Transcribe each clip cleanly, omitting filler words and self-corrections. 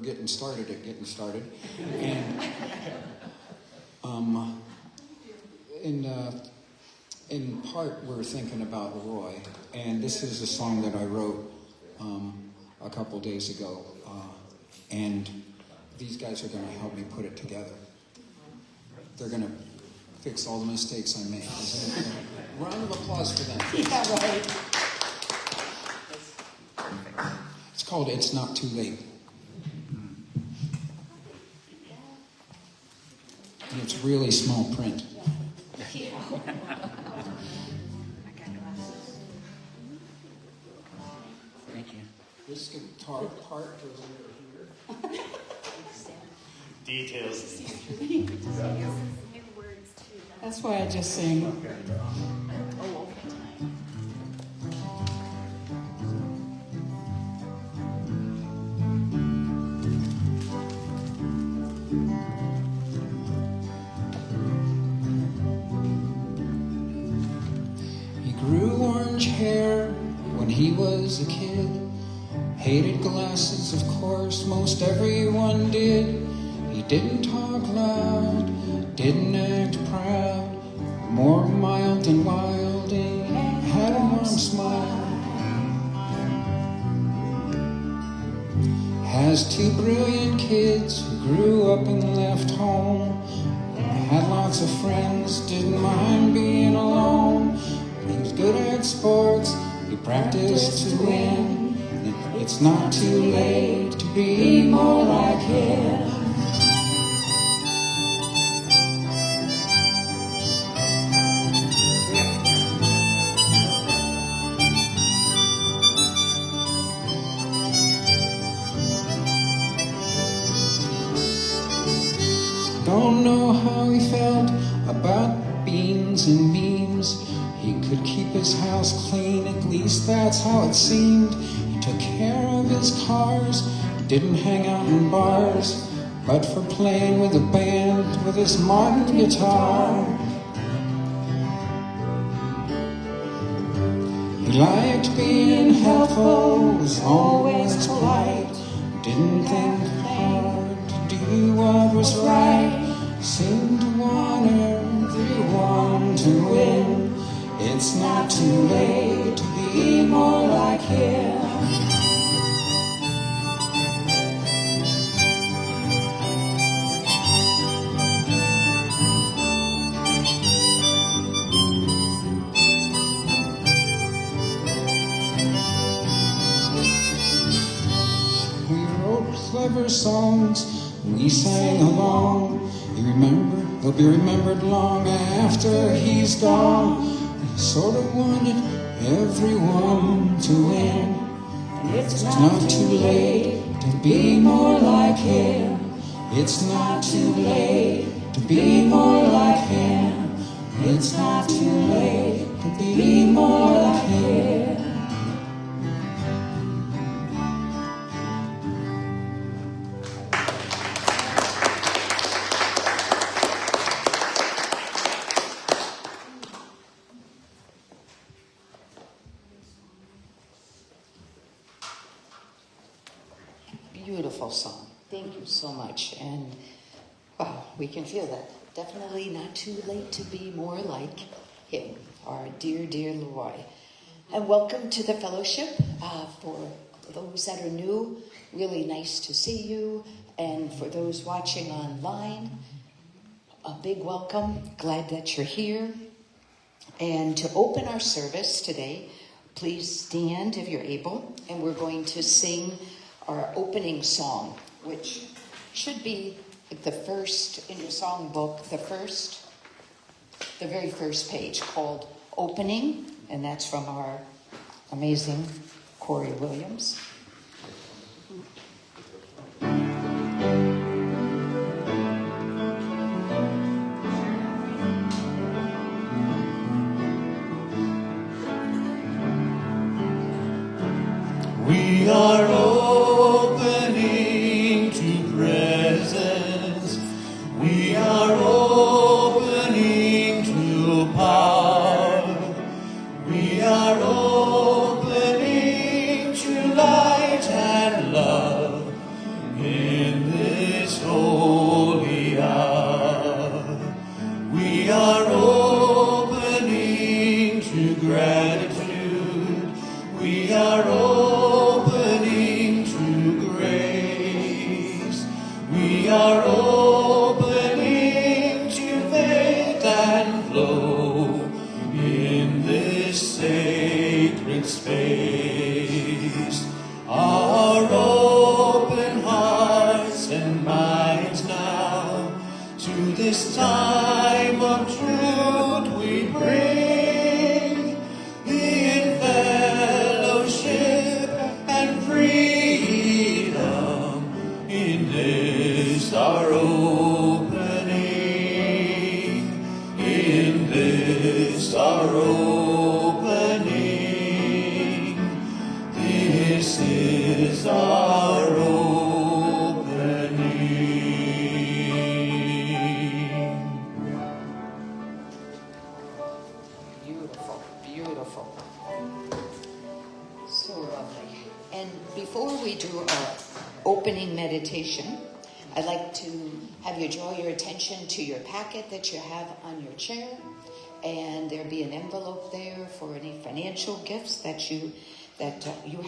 Getting started, and in part we're thinking about Roy, and this is a song that I wrote a couple days ago, and these guys are going to help me put it together. They're going to fix all the mistakes I made. Round of applause for them. Yeah, right. It's called "It's Not Too Late." And it's really small print. Thank you. This guitar part goes over here. Details. That's why I just sing. He grew orange hair when he was a kid. Hated glasses, of course, most everyone did. He didn't talk loud, didn't act proud, more mild than wild, and had a warm smile. Has two brilliant kids who grew up and left home. Had lots of friends, didn't mind being alone. He was good at sports, he practiced to win. It's not too late to be more like him. Don't know how he felt about beans and memes. He could keep his house clean, at least that's how it seemed. He took care of his cars, didn't hang out in bars, but for playing with a band with his Martin guitar. He liked being helpful, was always polite, didn't think hard to do what was right. Seemed to want everyone to win. It's not too late to be more like him. We wrote clever songs, we sang along. He'll be remembered long after he's gone. He sort of wanted everyone to win. It's not too late to be more like him. It's not too late to be more like him. It's not too late to be more like him. Beautiful song. Thank you so much. And wow, we can feel that. Definitely not too late to be more like him, our dear, dear Leroy. And welcome to the fellowship. For those that are new, really nice to see you. And for those watching online, a big welcome. Glad that you're here. And to open our service today, please stand if you're able. And we're going to sing our opening song, which should be the first in your songbook, the very first page, called Opening, and that's from our amazing Corey Williams. We are opening to presence. We are opening to power. We are opening to life. are opening to faith and flow in this sacred space. Our open hearts and minds now to this time of truth we bring, in fellowship and freedom, in this our opening, in this our opening, this is our opening. Beautiful, beautiful. So lovely. And before we do our opening meditation, I'd like to have you draw your attention to your packet that you have on your chair. And there'll be an envelope there for any financial gifts that you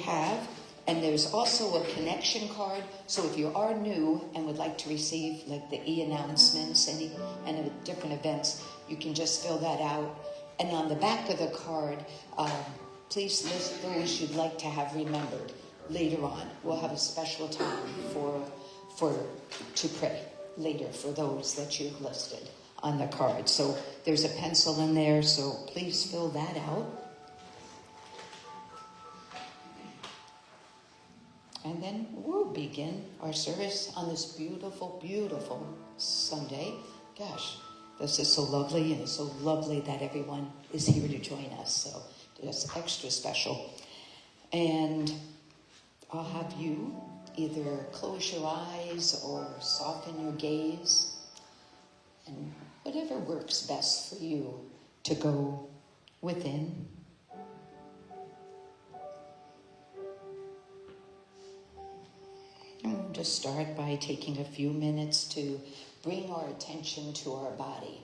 have. And there's also a connection card. So if you are new and would like to receive like the e-announcements and different events, you can just fill that out. And on the back of the card, please list those you'd like to have remembered later on. We'll have a special time to pray later for those that you've listed on the card. So there's a pencil in there, so please fill that out. And then we'll begin our service on this beautiful, beautiful Sunday. Gosh, this is so lovely, and it's so lovely that everyone is here to join us. So it's extra special. And I'll have you either close your eyes or soften your gaze, and whatever works best for you to go within. And we'll just start by taking a few minutes to bring our attention to our body.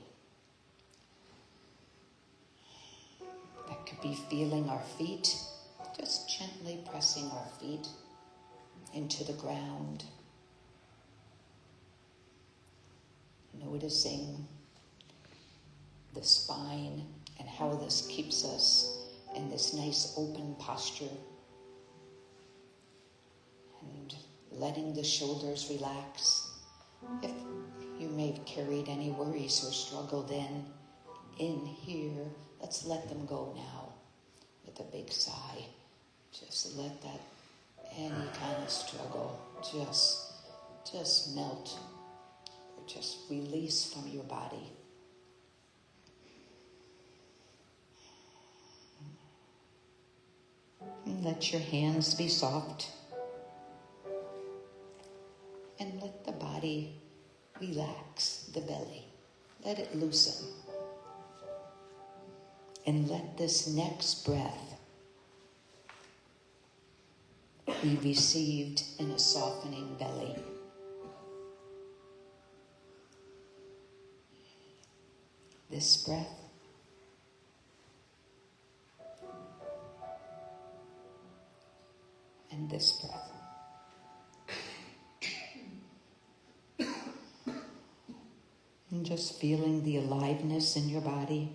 That could be feeling our feet, just gently pressing our feet into the ground. Noticing the spine and how this keeps us in this nice open posture. And letting the shoulders relax. If you may have carried any worries or struggled in here, let's let them go now with a big sigh. Just let that, any kind of struggle, just melt or just release from your body. And let your hands be soft. And let the body relax, the belly. Let it loosen. And let this next breath be received in a softening belly. This breath. And this breath. And just feeling the aliveness in your body.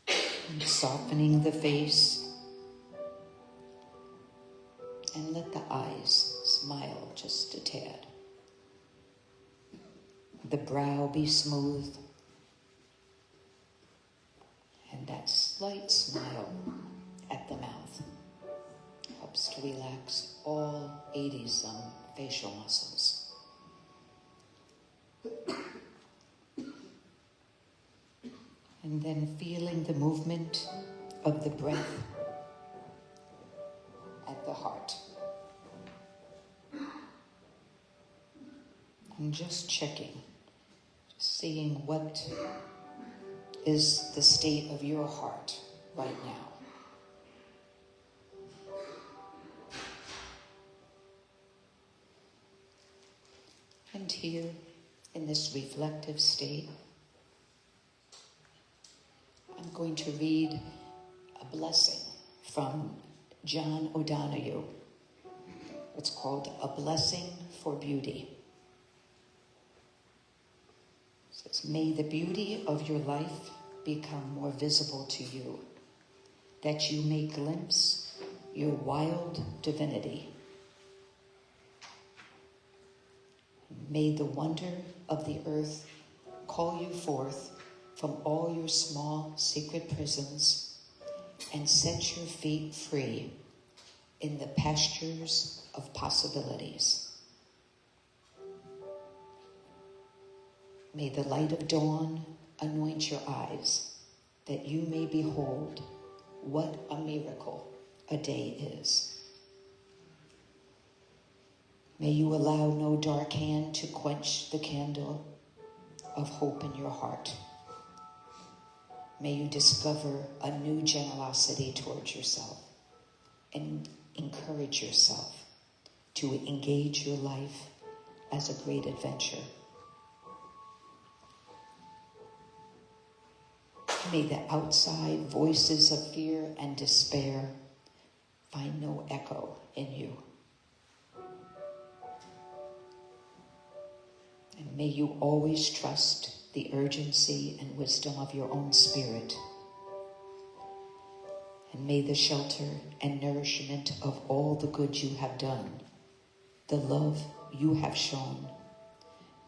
And softening the face. And let the eyes smile just a tad. The brow be smooth. And that slight smile at the mouth helps to relax all 80-some facial muscles. And then feeling the movement of the breath at the heart. And just checking, just seeing what is the state of your heart right now. And here, in this reflective state, I'm going to read a blessing from John O'Donohue. It's called A Blessing for Beauty. It says, may the beauty of your life become more visible to you, that you may glimpse your wild divinity. May the wonder of the earth call you forth from all your small secret prisons and set your feet free in the pastures of possibilities. May the light of dawn anoint your eyes, that you may behold what a miracle a day is. May you allow no dark hand to quench the candle of hope in your heart. May you discover a new generosity towards yourself and encourage yourself to engage your life as a great adventure. May the outside voices of fear and despair find no echo in you. And may you always trust the urgency and wisdom of your own spirit. And may the shelter and nourishment of all the good you have done, the love you have shown,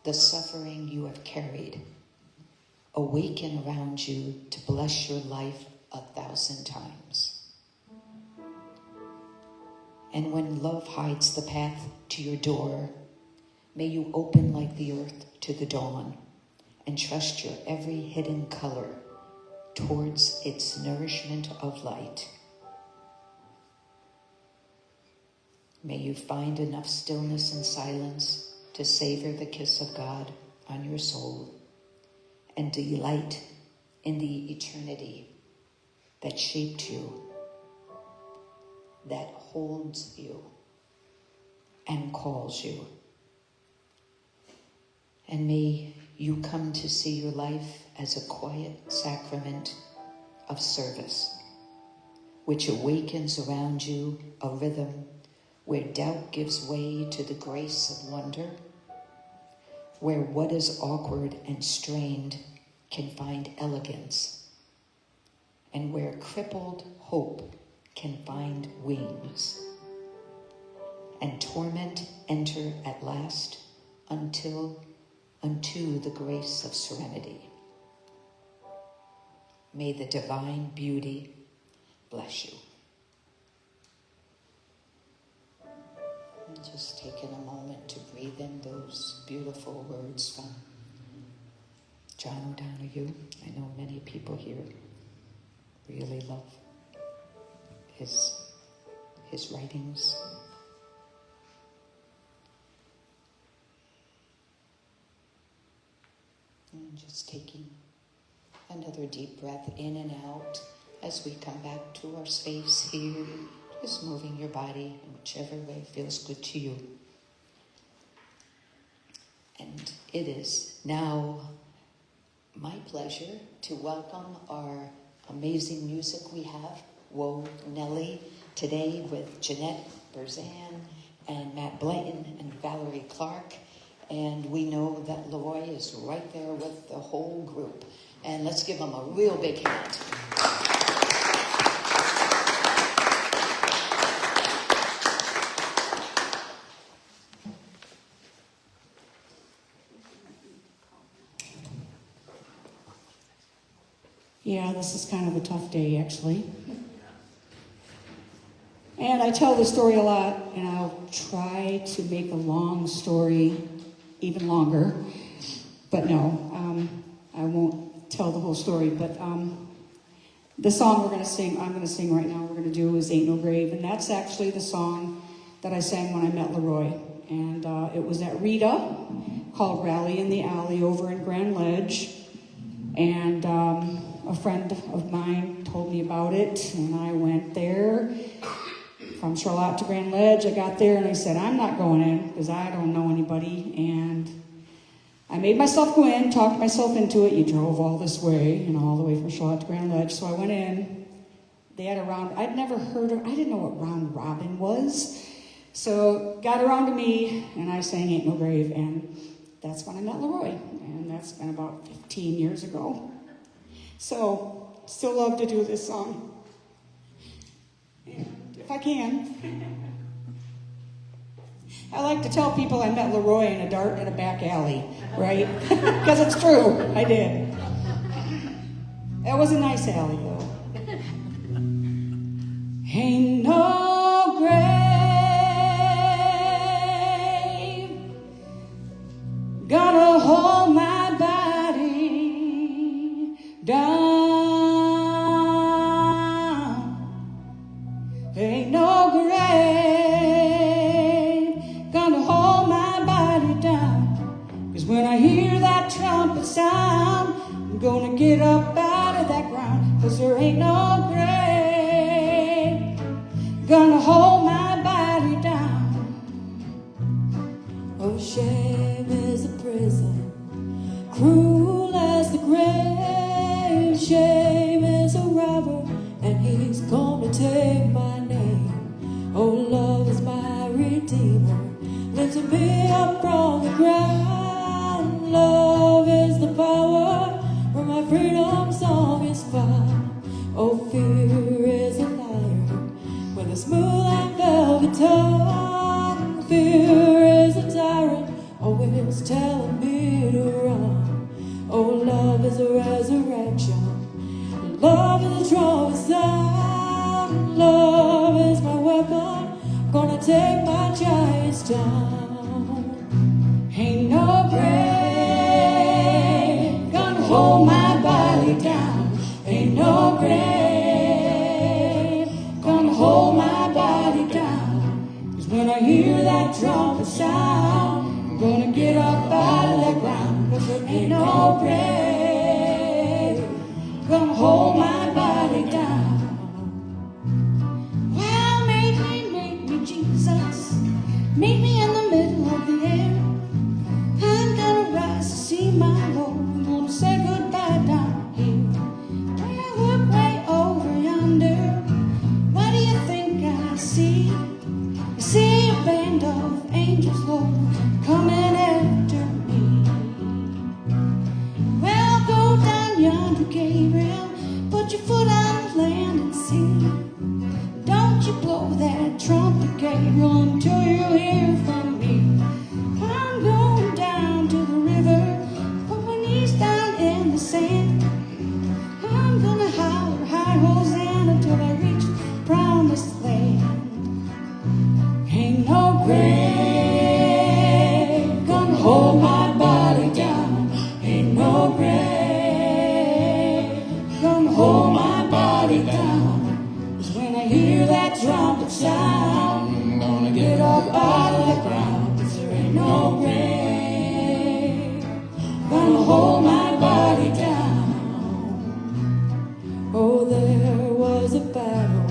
the suffering you have carried, awaken around you to bless your life 1,000 times. And when love hides the path to your door, may you open like the earth to the dawn and trust your every hidden color towards its nourishment of light. May you find enough stillness and silence to savor the kiss of God on your soul and delight in the eternity that shaped you, that holds you and calls you. And may you come to see your life as a quiet sacrament of service, which awakens around you a rhythm where doubt gives way to the grace of wonder, where what is awkward and strained can find elegance, and where crippled hope can find wings, and torment enter at last unto the grace of serenity. May the divine beauty bless you. And just taking a moment to breathe in those beautiful words from John O'Donohue. I know many people here really love his writings. And just taking another deep breath in and out as we come back to our space here. Just moving your body in whichever way feels good to you. And it is now my pleasure to welcome our amazing music we have, Whoa Nelly, today with Jeanette Berzan and Matt Blayton and Valerie Clark. And we know that Leroy is right there with the whole group. And let's give them a real big hand. Yeah, this is kind of a tough day, actually. And I tell the story a lot, and I'll try to make a long story even longer. But no, I won't tell the whole story. But the song I'm going to sing right now, we're going to do is Ain't No Grave. And that's actually the song that I sang when I met Leroy. And it was at Rita, called Rally in the Alley over in Grand Ledge. And a friend of mine told me about it, and I went there from Charlotte to Grand Ledge. I got there, and I said, I'm not going in, because I don't know anybody. And I made myself go in, talked myself into it. You drove all this way, all the way from Charlotte to Grand Ledge. So I went in. They had a round. I didn't know what round robin was. So got around to me, and I sang Ain't No Grave, and that's when I met Leroy, and that's been about 15 years ago. So, still love to do this song. And if I can, I like to tell people I met Leroy in a back alley, right? Because it's true, I did. That was a nice alley, though. Ain't no grave gonna hold my body down. Ain't no grave gonna hold my body down. 'Cause when I hear that trumpet sound, I'm gonna get up out of that ground. 'Cause there ain't no grave gonna hold my body down. Oh, shame is a prison, cruel as the grave. Shame is a robber, and he's gonna take my name. Oh, love is my redeemer, lifting me up from the ground. Love is the power, where my freedom song is found. Oh, fear is a liar, with a smooth and velvet tongue. Fear is a tyrant, always telling me to run. Oh, love is a resurrection, love is a trumpet sound. Love is my weapon, gonna take my giants down. Ain't no grave gonna hold my body down. Ain't no grave gonna hold my body down. 'Cause when I hear that trumpet sound, I'm gonna get up out of that ground. 'Cause there ain't no grave gonna hold my body down. Well, make me, Jesus. Meet me in the middle of the air. I'm gonna rise to see my Lord. I'm gonna say goodbye down here. When I look way over yonder, what do you think I see? I see a band of angels, Lord, coming after me. Well, go down yonder, Gabriel, put your foot on the land and see. Don't you blow that trumpet, Gabriel, until you hear from me. I'm going down to the river, put my knees down in the sand. I'm gonna holler high Hosanna till I reach the promised land. Ain't no grave gonna hold my body down. Ain't no grave gonna hold my body down. 'Cause when I hear that trumpet sound, I'm gonna get up out of the ground. 'Cause there ain't no grave gonna hold my body down. Oh, there was a battle,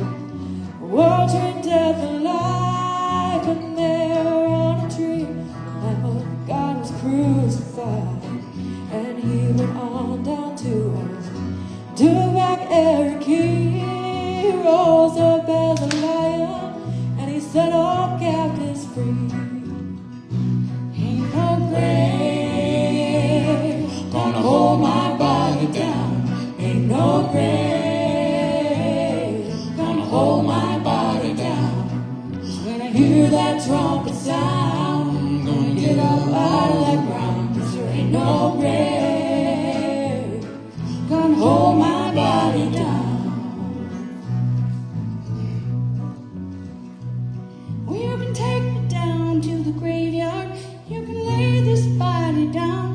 a war between death and life, and there on a tree, the Lamb of God was crucified, and he went on down to earth, took back every key. He rose up as a lion, and he set all captives free. Ain't no grave gonna hold my body down. Ain't no grave gonna hold my body down. 'Cause when I hear that trumpet sound, I'm gonna get up out of that ground. 'Cause there ain't no grave gonna hold my body down. Well, you can take me down to the graveyard. You can lay this body down.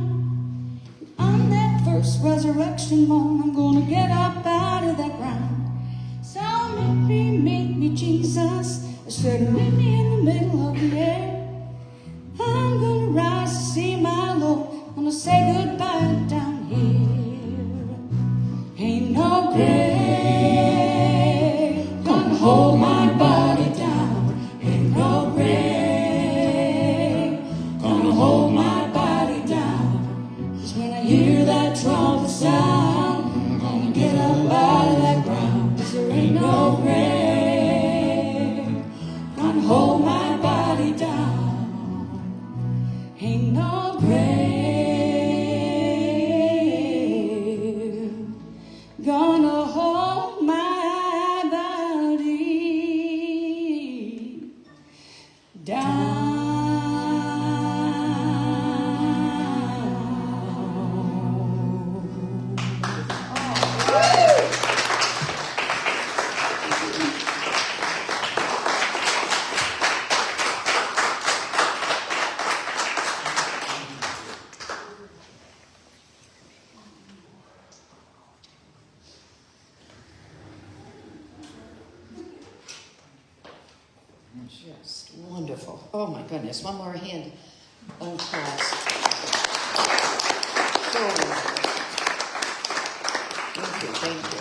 On that first resurrection morn, I'm gonna get up out of that ground. So meet me, Jesus. I said, meet me in the middle of the air. I'm gonna rise to see my Lord. I'm gonna say goodbye down here. Ain't no grave gonna hold my body down. Ain't no grave gonna hold my body down. 'Cause when I hear that trumpet sound, I'm gonna get up out of that ground. 'Cause there ain't no grave gonna hold my body Just wonderful. Oh my goodness. One more hand unclasped. So thank you.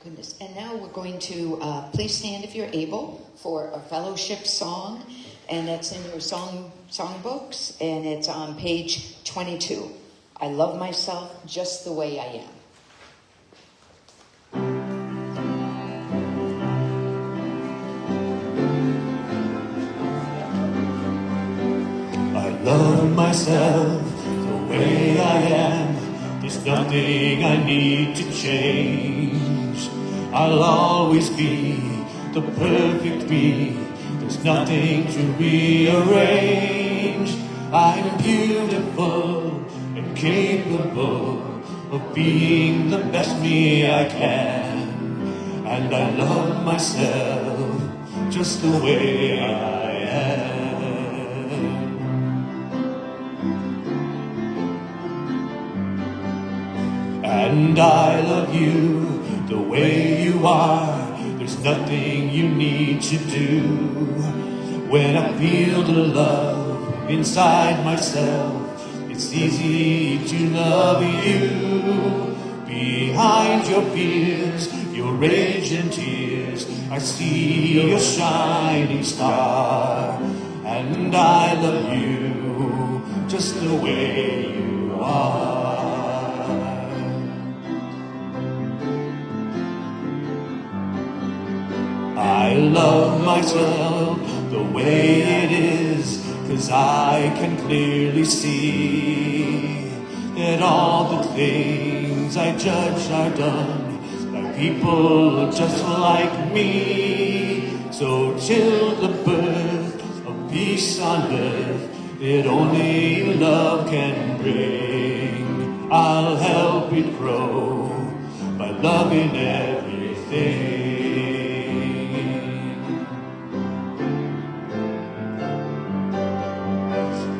Goodness. And now we're going to please stand if you're able for a fellowship song. And it's in your songbooks, and it's on page 22. I love myself just the way I am. I love myself the way I am. There's nothing I need to change. I'll always be the perfect me. There's nothing to rearrange. I'm beautiful and capable of being the best me I can. And I love myself just the way I am. And I love you the way you are. There's nothing you need to do. When I feel the love inside myself, it's easy to love you. Behind your fears, your rage and tears, I see your shining star. And I love you just the way you are. I love myself the way it is, 'cause I can clearly see that all the things I judge are done by people just like me. So till the birth of peace on earth that only love can bring, I'll help it grow by loving everything.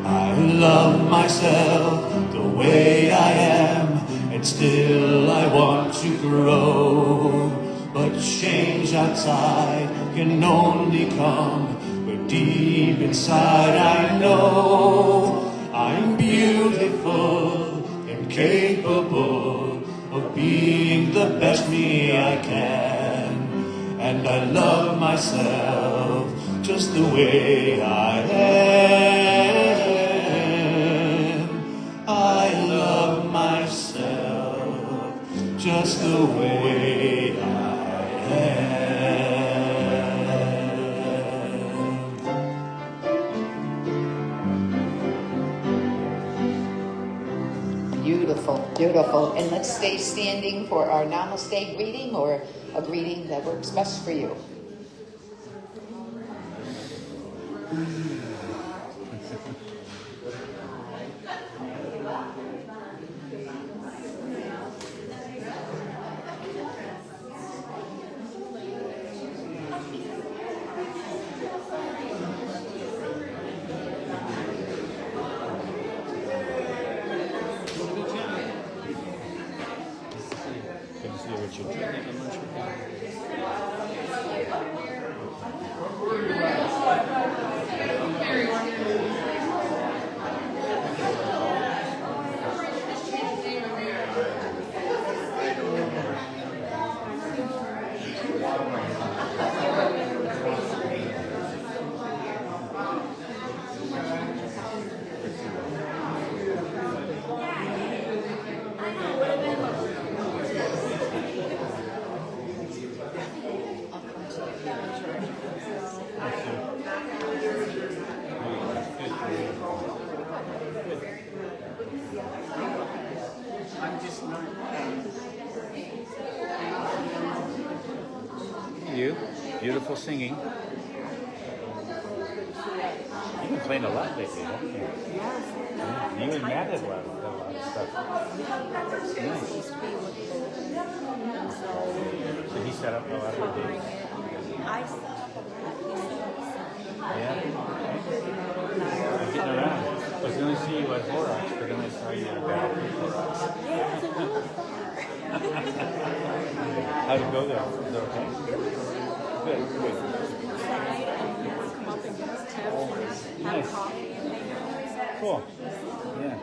I love myself the way I am, and still I want to grow. But change outside can only come where deep inside I know I'm beautiful and capable of being the best me I can. And I love myself just the way I am. I love myself just the way I am. Beautiful, beautiful. And let's stay standing for our namaste greeting, or a greeting that works best for you. You, beautiful singing. You've been playing a lot lately, haven't you? Yeah. You and Matt did a lot of stuff. Nice. So he set up a lot of the dates. I set up a lot. Yeah. I'm getting around. I was going to see you at Horrocks, but then I saw you at Battle Horrocks. How'd it go there? Was it okay? Good, good. Nice. Cool. Yeah.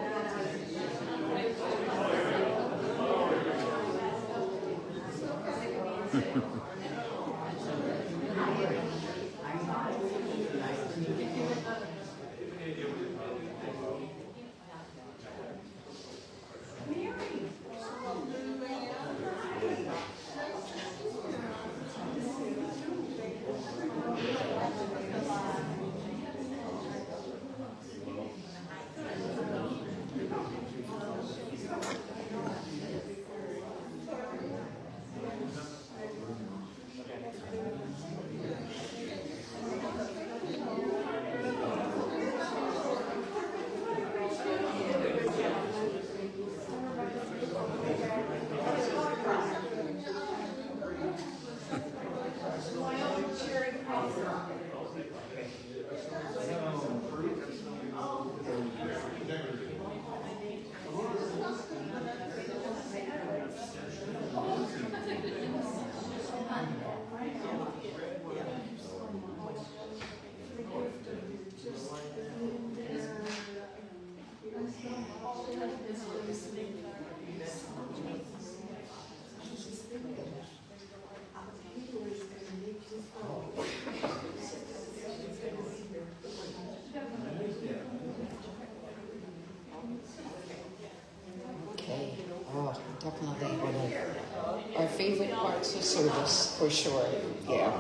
Okay. Oh, definitely one of our favorite parts of service, for sure. Yeah.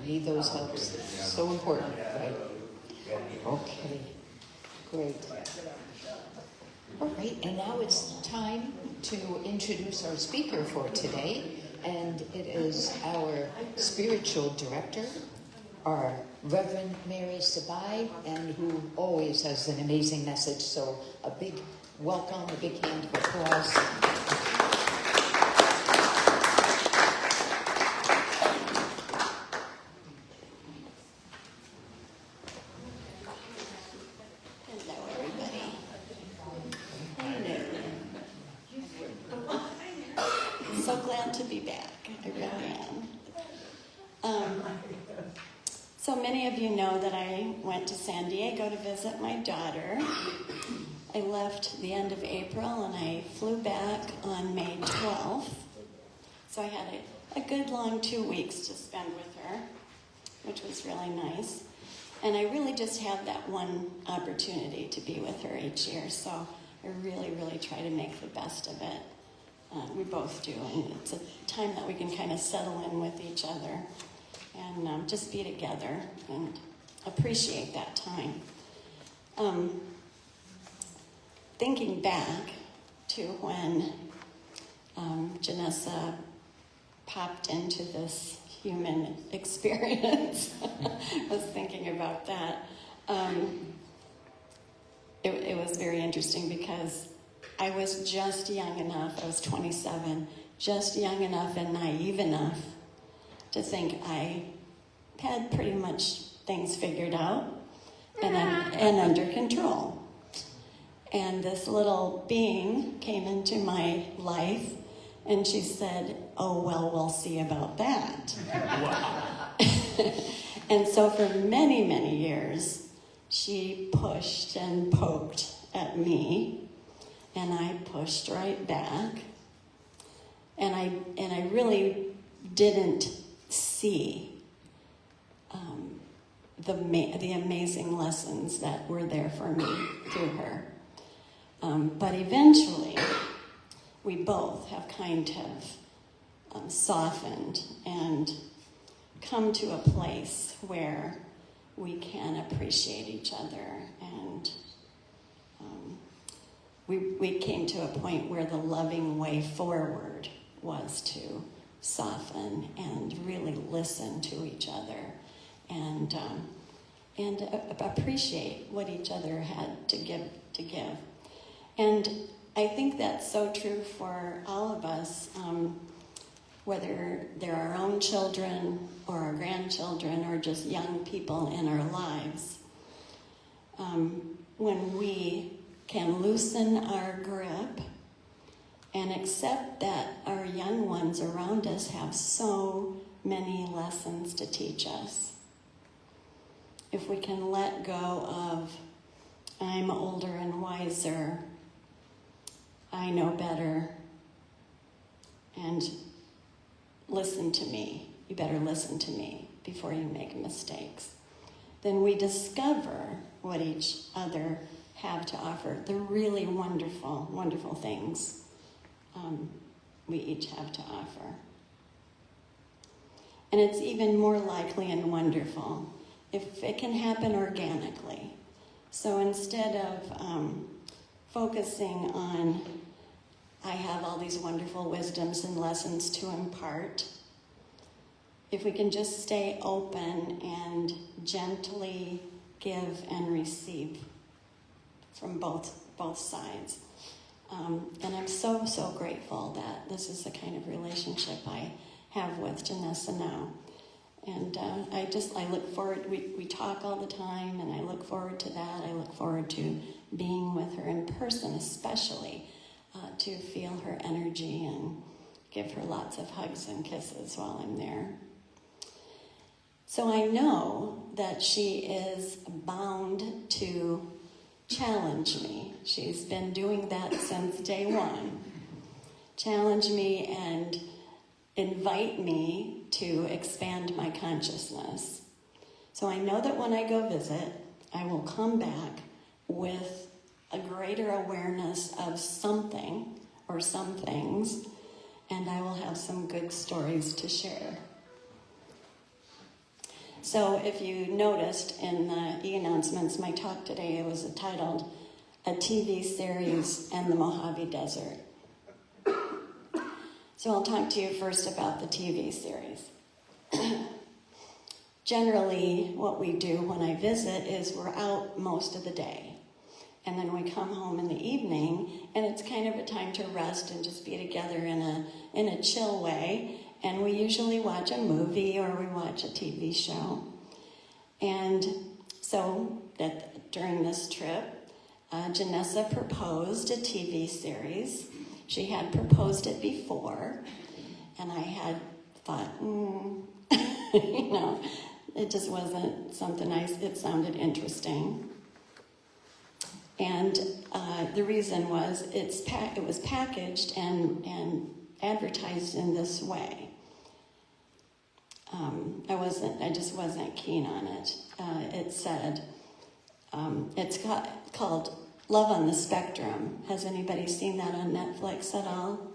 Need those helps. So important, right? Okay. Great. All right, and now it's time to introduce our speaker for today, and it is our spiritual director, our Reverend Mary Sabaj, and who always has an amazing message. So a big welcome, a big hand of applause. Hello, everybody. Hello. So glad to be back. I really am. So many of you know that I went to San Diego to visit my daughter. I left the end of April and I flew back on May 12th. So I had a good long 2 weeks to spend with her, which was really nice. And I really just had that one opportunity to be with her each year, so I really, really try to make the best of it. We both do, and it's a time that we can kind of settle in with each other and just be together and appreciate that time. Thinking back to when Janessa popped into this human experience, I was thinking about that. It was very interesting because I was just young enough, I was 27, just young enough and naive enough to think I had pretty much things figured out and under control. And this little being came into my life and she said, "Oh, well, we'll see about that." Wow. And so for many, many years, she pushed and poked at me, and I pushed right back. And I really didn't see the amazing lessons that were there for me through her. But eventually, we both have kind of softened and come to a place where we can appreciate each other, and we came to a point where the loving way forward was to soften and really listen to each other and appreciate what each other had to give. And I think that's so true for all of us, whether they're our own children or our grandchildren or just young people in our lives. When we can loosen our grip and accept that our young ones around us have so many lessons to teach us. If we can let go of, I'm older and wiser, I know better, and listen to me, you better listen to me before you make mistakes, then we discover what each other have to offer, the really wonderful, wonderful things we each have to offer. And it's even more likely and wonderful if it can happen organically. So instead of focusing on, I have all these wonderful wisdoms and lessons to impart, if we can just stay open and gently give and receive from both sides. And I'm so, so grateful that this is the kind of relationship I have with Janessa now. And I look forward, we talk all the time, and I look forward to that. I look forward to being with her in person, especially to feel her energy and give her lots of hugs and kisses while I'm there. So I know that she is bound to challenge me. She's been doing that since day one. Challenge me and invite me to expand my consciousness. So I know that when I go visit, I will come back with a greater awareness of something or some things, and I will have some good stories to share. So if you noticed in the e-announcements, my talk today was titled, A TV Series and the Mojave Desert. So I'll talk to you first about the TV series. Generally, what we do when I visit is we're out most of the day. And then we come home in the evening, and it's kind of a time to rest and just be together in a chill way. And we usually watch a movie or we watch a TV show. And so during this trip, Janessa proposed a TV series. She had proposed it before, and I had thought, it just wasn't something it sounded interesting. And the reason was it was packaged and advertised in this way. I just wasn't keen on it. It said, it's called Love on the Spectrum. Has anybody seen that on Netflix at all?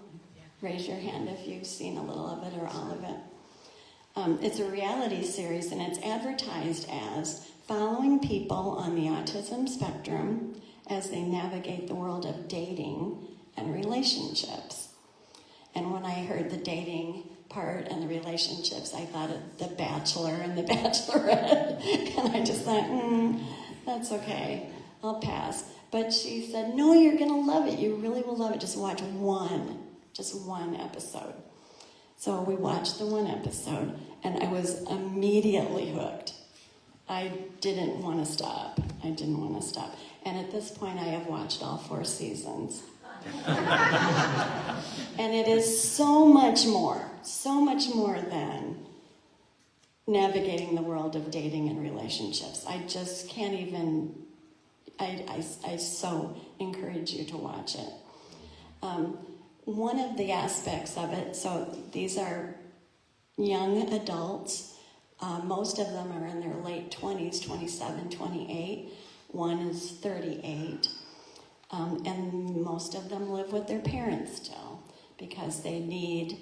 Raise your hand if you've seen a little of it or all of it. It's a reality series, and it's advertised as following people on the autism spectrum as they navigate the world of dating and relationships. And when I heard the dating part and the relationships, I thought of The Bachelor and The Bachelorette. And I just thought, that's okay, I'll pass. But she said, no, you're going to love it. You really will love it. Just watch one episode. So we watched the one episode, and I was immediately hooked. I didn't want to stop. And at this point, I have watched all 4 seasons. And it is so much more than navigating the world of dating and relationships. I just can't even, I so encourage you to watch it. One of the aspects of it, so these are young adults. Most of them are in their late 20s, 27, 28. One is 38. And most of them live with their parents still because they need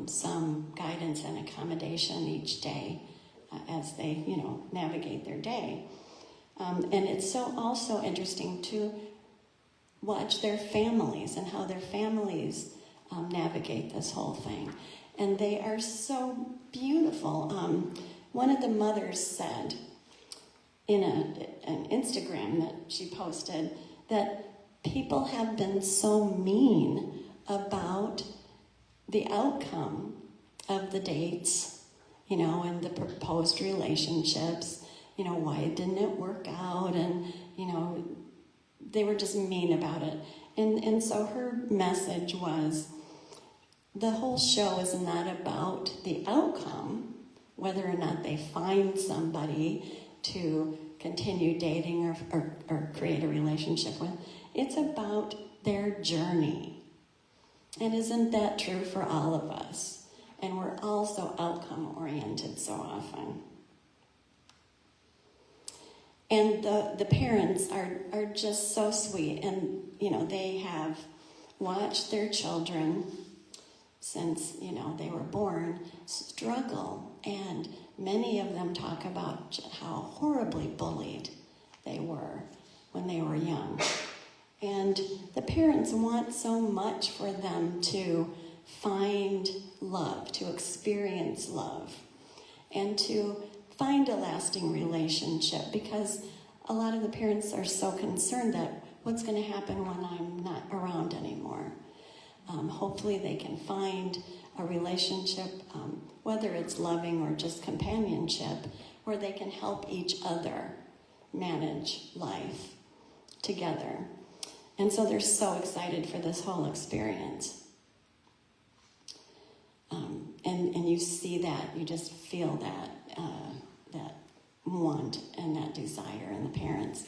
some guidance and accommodation each day as they, navigate their day. And it's so also interesting to watch their families and how their families navigate this whole thing. And they are so beautiful. One of the mothers said in an Instagram that she posted that people have been so mean about the outcome of the dates, and the proposed relationships, why didn't it work out? And, they were just mean about it. And so her message was, the whole show is not about the outcome, whether or not they find somebody to continue dating or create a relationship with. It's about their journey. And isn't that true for all of us? And we're all so outcome-oriented so often. And the parents are just so sweet. And, they have watched their children since, they were born struggle. And many of them talk about how horribly bullied they were when they were young. And the parents want so much for them to find love, to experience love, and to find a lasting relationship, because a lot of the parents are so concerned that what's going to happen when I'm not around anymore. Hopefully they can find a relationship, whether it's loving or just companionship, where they can help each other manage life together. And so they're so excited for this whole experience. And you see that, you just feel that want and that desire in the parents.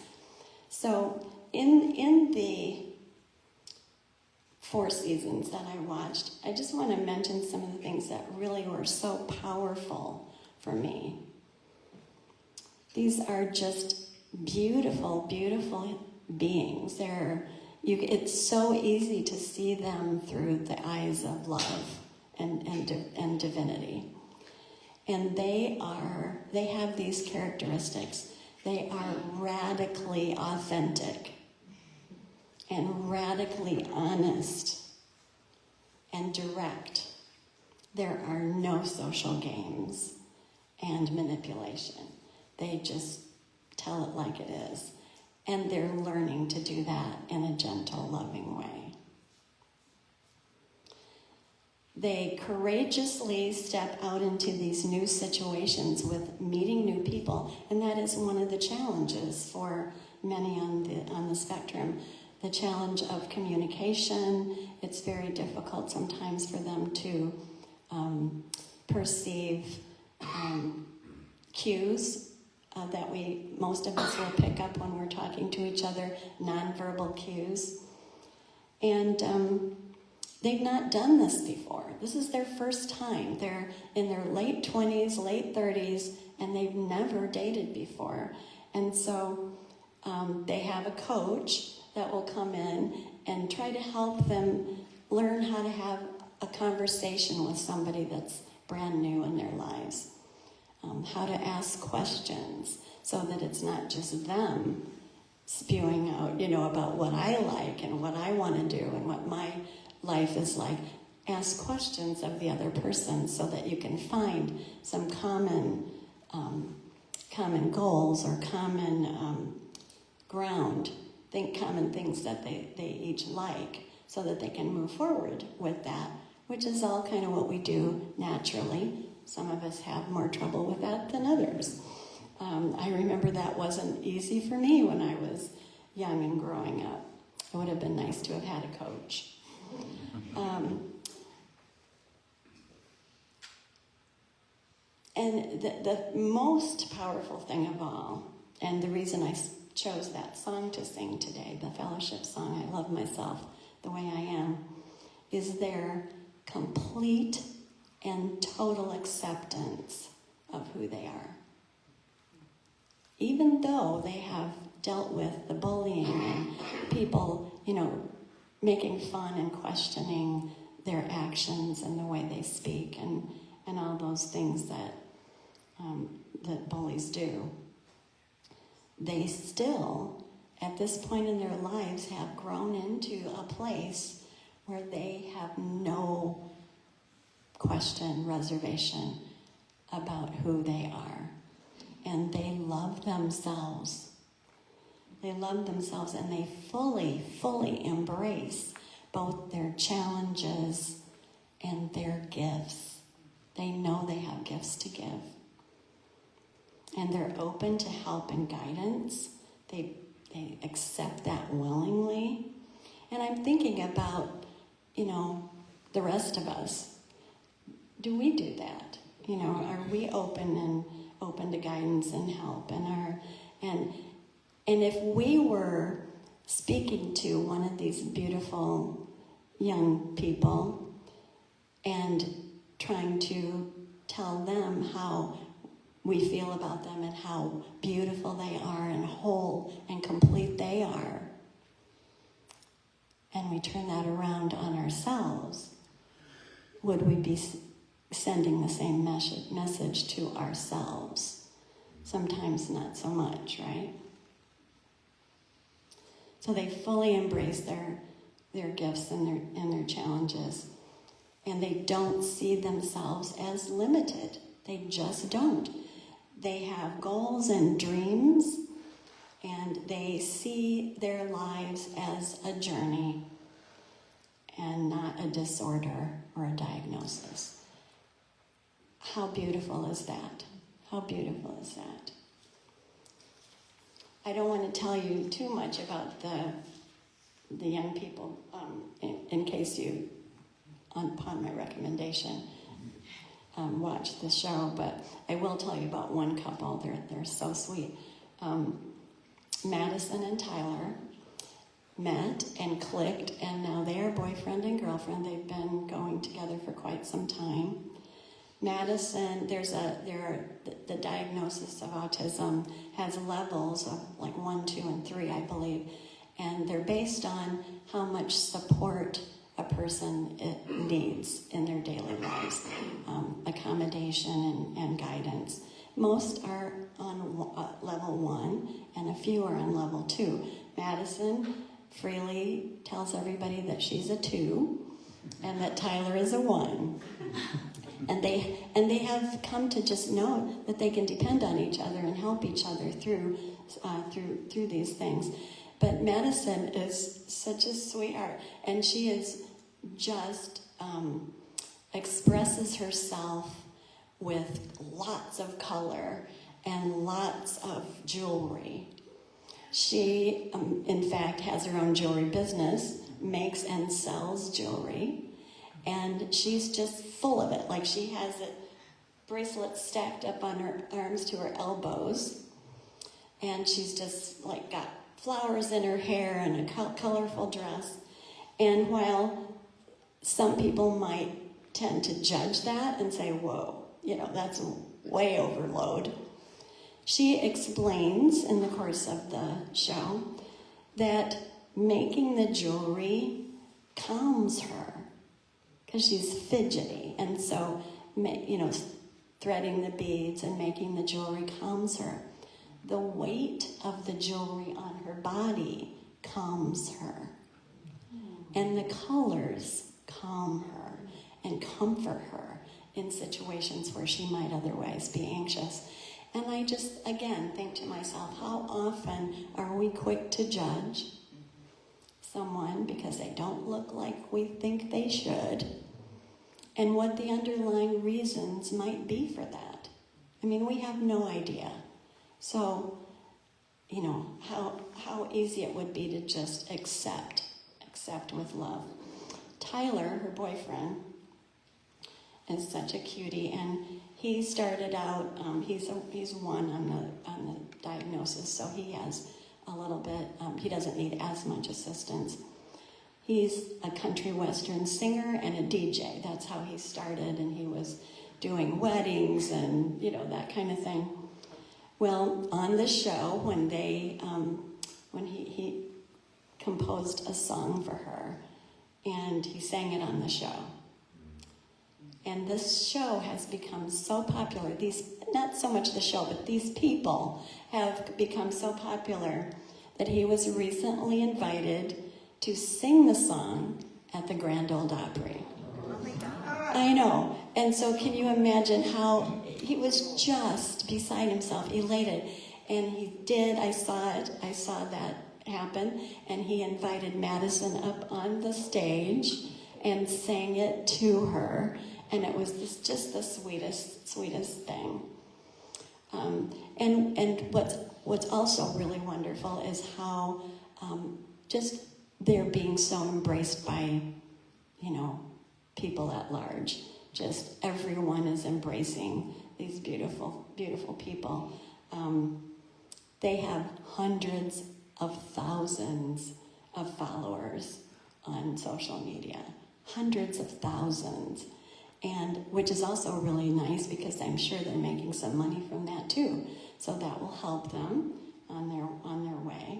So in the 4 seasons that I watched, I just want to mention some of the things that really were so powerful for me. These are just beautiful, beautiful beings. It's so easy to see them through the eyes of love and divinity. And they have these characteristics. They are radically authentic and radically honest and direct. There are no social games and manipulation. They just tell it like it is. And they're learning to do that in a gentle, loving way. They courageously step out into these new situations with meeting new people, and that is one of the challenges for many on the spectrum. The challenge of communication. It's very difficult sometimes for them to perceive cues that most of us will pick up when we're talking to each other, nonverbal cues. And they've not done this before. This is their first time. They're in their late 20s, late 30s, and they've never dated before. And so they have a coach that will come in and try to help them learn how to have a conversation with somebody that's brand new in their lives. How to ask questions so that it's not just them spewing out, about what I like and what I want to do and what my life is like. Ask questions of the other person so that you can find some common goals or common ground. Think common things that they each like so that they can move forward with that, which is all kind of what we do naturally. Some of us have more trouble with that than others. I remember that wasn't easy for me when I was young and growing up. It would have been nice to have had a coach. And the most powerful thing of all, and the reason I chose that song to sing today, the fellowship song, I Love Myself the Way I Am, is their complete and total acceptance of who they are. Even though they have dealt with the bullying and people, making fun and questioning their actions and the way they speak and all those things that bullies do, they still, at this point in their lives, have grown into a place where they have no question, reservation about who they are. And they love themselves. They love themselves, and they fully, fully embrace both their challenges and their gifts. They know they have gifts to give. And they're open to help and guidance. They accept that willingly. And I'm thinking about, the rest of us. Do we do that? Are we open to guidance and help? And if we were speaking to one of these beautiful young people and trying to tell them how we feel about them and how beautiful they are and whole and complete they are, and we turn that around on ourselves, would we be sending the same message to ourselves? Sometimes not so much, right? So they fully embrace their gifts and their challenges, and they don't see themselves as limited. They just don't. They have goals and dreams, and they see their lives as a journey and not a disorder or a diagnosis. How beautiful is that? How beautiful is that? I don't want to tell you too much about the young people, in case you, upon my recommendation, watch the show, but I will tell you about one couple. They're so sweet. Madison and Tyler met and clicked, and now they are boyfriend and girlfriend. They've been going together for quite some time. Madison, the diagnosis of autism has levels of like 1, 2, and 3, I believe, and they're based on how much support a person needs in their daily lives, accommodation and guidance. Most are on level 1, and a few are on level 2. Madison freely tells everybody that she's a 2, and that Tyler is a 1. And they have come to just know that they can depend on each other and help each other through these things. But Madison is such a sweetheart, and she is just expresses herself with lots of color and lots of jewelry. She, in fact, has her own jewelry business, makes and sells jewelry, and she's just full of it. Like, she has bracelets stacked up on her arms to her elbows, and she's just like got flowers in her hair and a colorful dress. And while some people might tend to judge that and say, whoa, that's way overload, she explains in the course of the show that making the jewelry calms her because she's fidgety, and so threading the beads and making the jewelry calms her. The weight of the jewelry on her body calms her, and the colors calm her and comfort her in situations where she might otherwise be anxious. And I just, again, think to myself, how often are we quick to judge someone because they don't look like we think they should, and what the underlying reasons might be for that? I mean, we have no idea. So, how easy it would be to just accept with love. Tyler, her boyfriend, is such a cutie, and he started out. He's 1 on the diagnosis, so he has a little bit. He doesn't need as much assistance. He's a country western singer and a DJ. That's how he started, and he was doing weddings and that kind of thing. Well, on the show, when he composed a song for her, and he sang it on the show. And this show has become so popular. Not so much the show, but these people have become so popular that he was recently invited to sing the song at the Grand Ole Opry. I know. And so can you imagine how he was just beside himself, elated. And he did, I saw that happen, and he invited Madison up on the stage and sang it to her, and it was just the sweetest thing. And what's also really wonderful is how just they're being so embraced by, people at large. Just everyone is embracing these beautiful, beautiful people. They have hundreds of thousands of followers on social media. Hundreds of thousands. And which is also really nice because I'm sure they're making some money from that too. So that will help them on their way.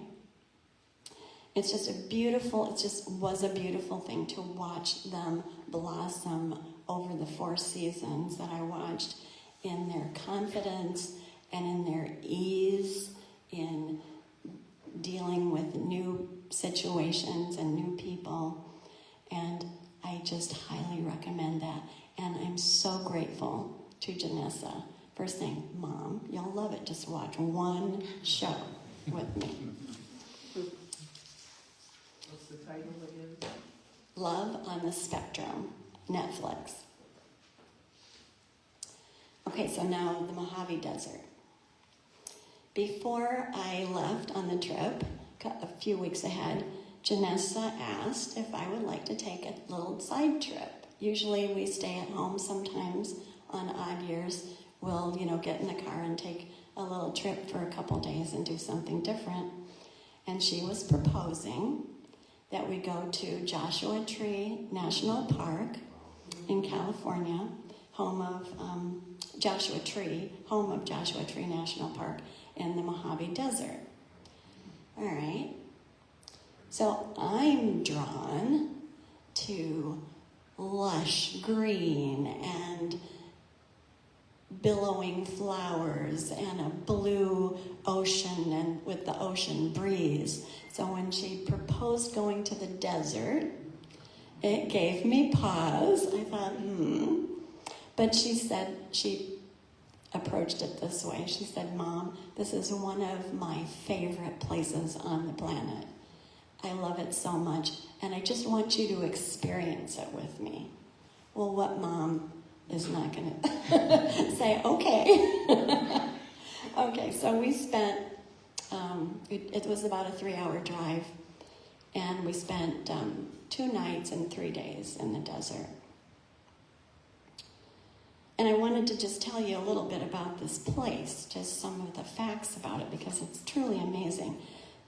It just was a beautiful thing to watch them blossom over the 4 seasons that I watched, in their confidence and in their ease in dealing with new situations and new people. And I just highly recommend that. And I'm so grateful to Janessa for saying, Mom, you'll love it. Just watch one show with me. What's the title again? Love on the Spectrum, Netflix. Okay, so now the Mojave Desert. Before I left on the trip, a few weeks ahead, Janessa asked if I would like to take a little side trip. Usually we stay at home. Sometimes on odd years, we'll, get in the car and take a little trip for a couple days and do something different. And she was proposing that we go to Joshua Tree National Park in California, home of Joshua Tree National Park in the Mojave Desert. All right. So I'm drawn to lush green and billowing flowers and a blue ocean and with the ocean breeze. So when she proposed going to the desert, it gave me pause. I thought, But she said, she approached it this way. She said, Mom, this is one of my favorite places on the planet. I love it so much, and I just want you to experience it with me. Well, what mom is not going to say, okay. Okay, so we spent, it was about a 3-hour drive, and we spent 2 nights and 3 days in the desert. And I wanted to just tell you a little bit about this place, just some of the facts about it, because it's truly amazing.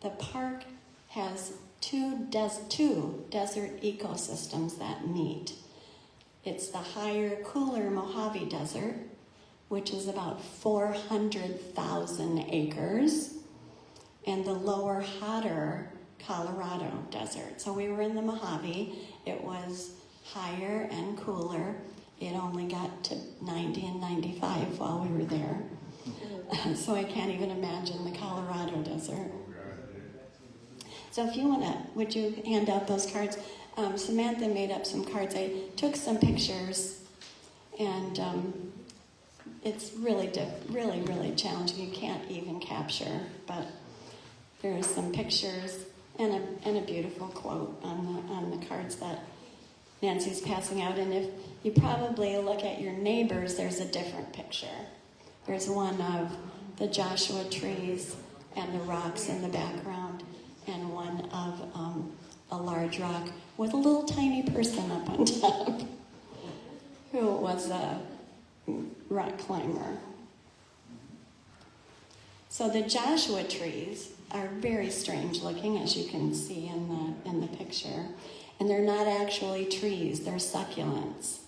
The park has two desert ecosystems that meet. It's the higher, cooler Mojave Desert, which is about 400,000 acres, and the lower, hotter Colorado Desert. So we were in the Mojave. It was higher and cooler. It only got to 90 and 95 while we were there. So I can't even imagine the Colorado Desert. So if you want to, would you hand out those cards? Samantha made up some cards. I took some pictures, and it's really challenging. You can't even capture, but there's some pictures and a beautiful quote on the cards that Nancy's passing out. And if you probably look at your neighbors, there's a different picture. There's one of the Joshua trees and the rocks in the background, and one of a large rock with a little tiny person up on top who was a rock climber. So the Joshua trees are very strange looking, as you can see in the picture. And they're not actually trees, they're succulents.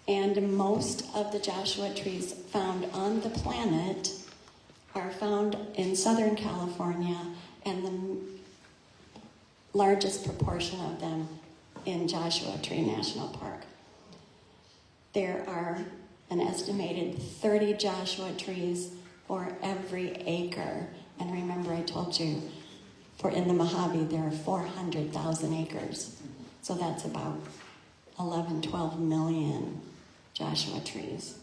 And most of the Joshua trees found on the planet are found in Southern California, and the largest proportion of them in Joshua Tree National Park. There are an estimated 30 Joshua trees for every acre. And remember, I told you, in the Mojave, there are 400,000 acres. So that's about 12 million Joshua trees.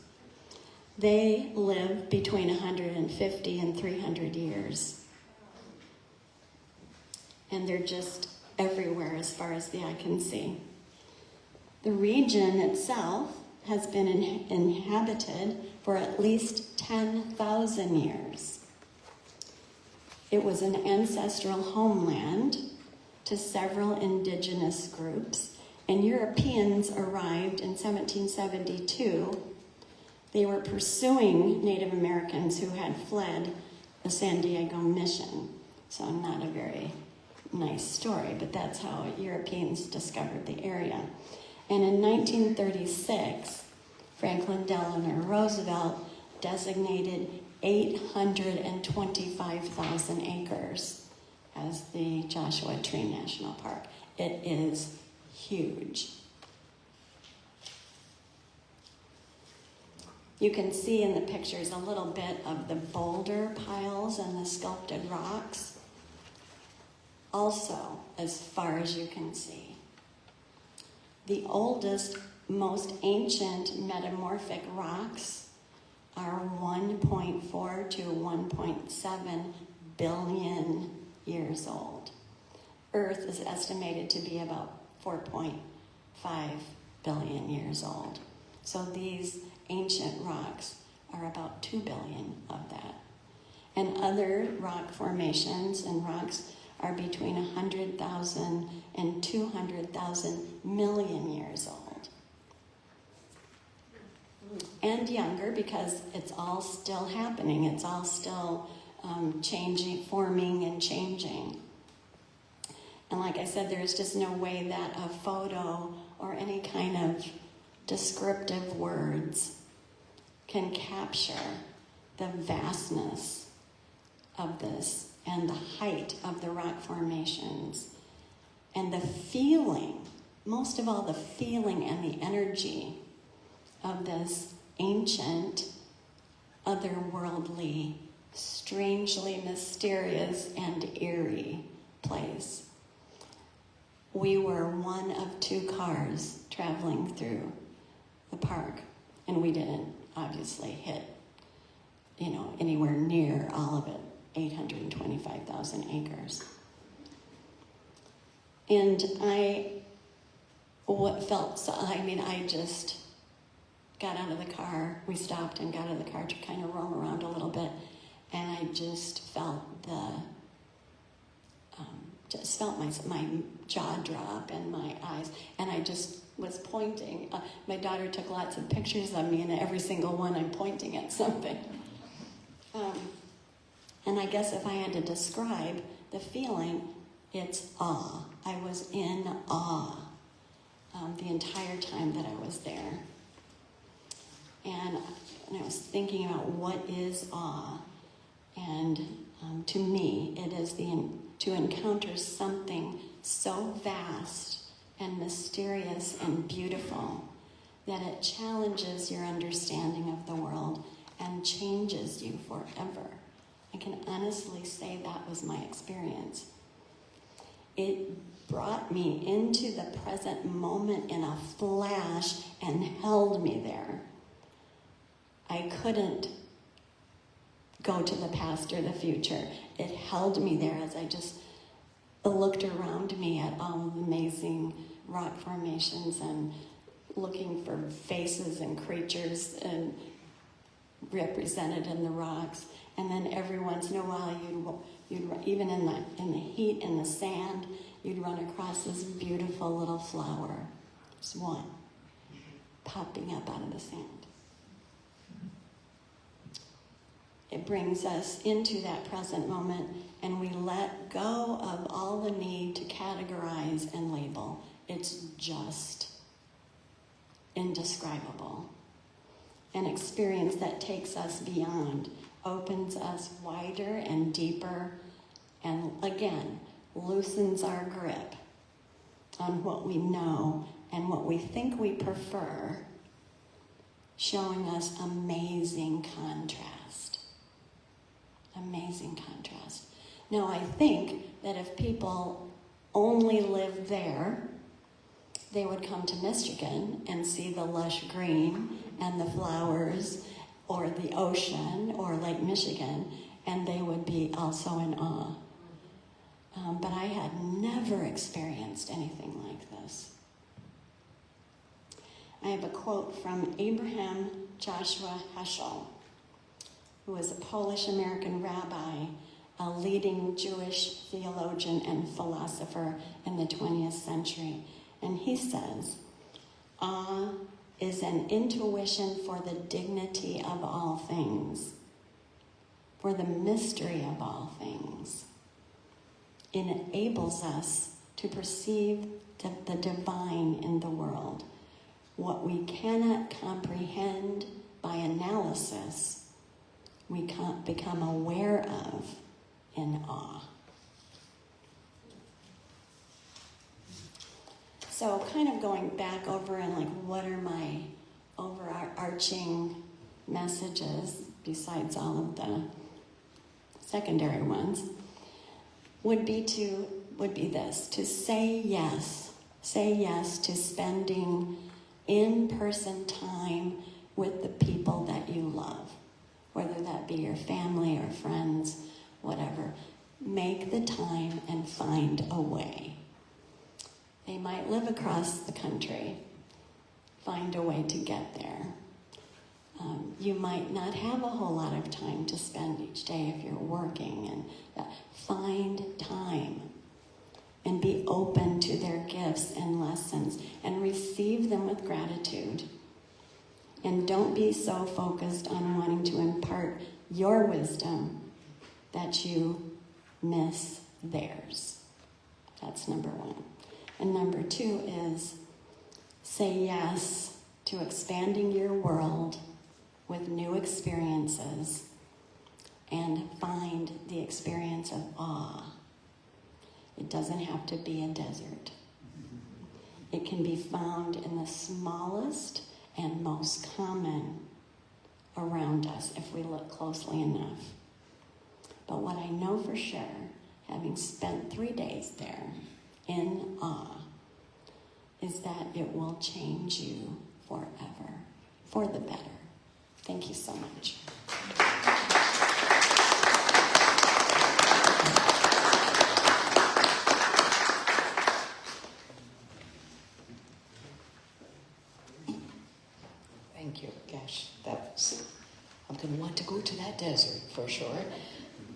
They live between 150 and 300 years. And they're just everywhere as far as the eye can see. The region itself has been inhabited for at least 10,000 years. It was an ancestral homeland to several indigenous groups, and Europeans arrived in 1772. They were pursuing Native Americans who had fled the San Diego mission. So not a very nice story, but that's how Europeans discovered the area. And in 1936, Franklin Delano Roosevelt designated 825,000 acres as the Joshua Tree National Park. It is huge. You can see in the pictures a little bit of the boulder piles and the sculpted rocks. Also, as far as you can see, the oldest, most ancient metamorphic rocks are 1.4 to 1.7 billion years old. Earth is estimated to be about 4.5 billion years old. So these ancient rocks are about 2 billion of that. And other rock formations and rocks are between 100,000 and 200,000 million years old. And younger, because it's all still happening. It's all still changing, forming and changing. And like I said, there's just no way that a photo or any kind of descriptive words can capture the vastness of this and the height of the rock formations and the feeling, most of all the feeling and the energy of this ancient, otherworldly, strangely mysterious and eerie place. We were one of 2 cars traveling through the park, and we didn't obviously hit, anywhere near all of it, 825,000 acres. And I just got out of the car. We stopped and got out of the car to kind of roam around a little bit, and I just felt my jaw drop and my eyes, and I just was pointing. My daughter took lots of pictures of me, and every single one I'm pointing at something. And I guess if I had to describe the feeling, it's awe. I was in awe the entire time that I was there. And I was thinking about what is awe. And to me, it is to encounter something so vast and mysterious and beautiful that it challenges your understanding of the world and changes you forever. I can honestly say that was my experience. It brought me into the present moment in a flash and held me there. I couldn't go to the past or the future. It held me there as I just looked around me at all the amazing rock formations and looking for faces and creatures and represented in the rocks. And then every once in a while, you'd even in the heat in the sand, you'd run across this beautiful little flower, just one, popping up out of the sand. It brings us into that present moment, and we let go of all the need to categorize and label. It's just indescribable. An experience that takes us beyond, opens us wider and deeper, and again, loosens our grip on what we know and what we think we prefer, showing us amazing contrast. Amazing contrast. Now, I think that if people only lived there, they would come to Michigan and see the lush green and the flowers or the ocean or Lake Michigan, and they would be also in awe. But I had never experienced anything like this. I have a quote from Abraham Joshua Heschel, who was a Polish-American rabbi a leading Jewish theologian and philosopher in the 20th century. And he says, awe is an intuition for the dignity of all things, for the mystery of all things. It enables us to perceive the divine in the world. What we cannot comprehend by analysis, we can't become aware of in awe. So kind of going back over and like, what are my overarching messages besides all of the secondary ones, would be this, to say yes to spending in-person time with the people that you love, whether that be your family or friends, whatever. Make the time and find a way. They might live across the country. Find a way to get there. You might not have a whole lot of time to spend each day if you're working, and find time and be open to their gifts and lessons and receive them with gratitude. And don't be so focused on wanting to impart your wisdom that you miss theirs. That's number one. And number two is say yes to expanding your world with new experiences and find the experience of awe. It doesn't have to be a desert. It can be found in the smallest and most common around us if we look closely enough. But what I know for sure, having spent 3 days there in awe, is that it will change you forever, for the better. Thank you so much. Thank you. Gosh, I'm going to want to go to that desert for sure.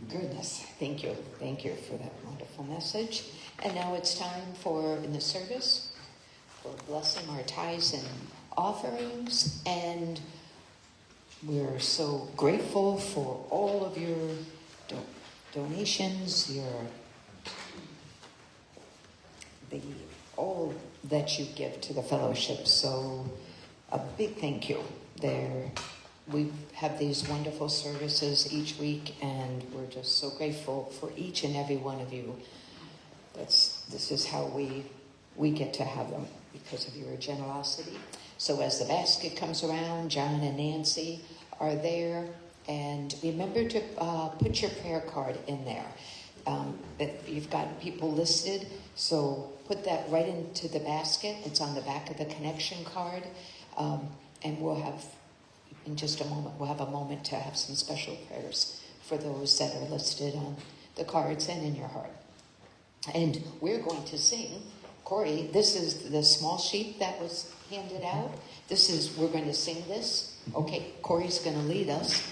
Goodness, thank you. Thank you for that wonderful message. And now it's time in the service, for blessing our tithes and offerings. And we're so grateful for all of your donations, all that you give to the fellowship. So a big thank you there. We have these wonderful services each week, and we're just so grateful for each and every one of you. This is how we get to have them, because of your generosity. So as the basket comes around, John and Nancy are there, and remember to put your prayer card in there. You've got people listed, so put that right into the basket. It's on the back of the connection card, and we'll have, in just a moment, we'll have a moment to have some special prayers for those that are listed on the cards and in your heart. And we're going to sing. Corey, this is the small sheet that was handed out. We're going to sing this. Okay, Corey's going to lead us.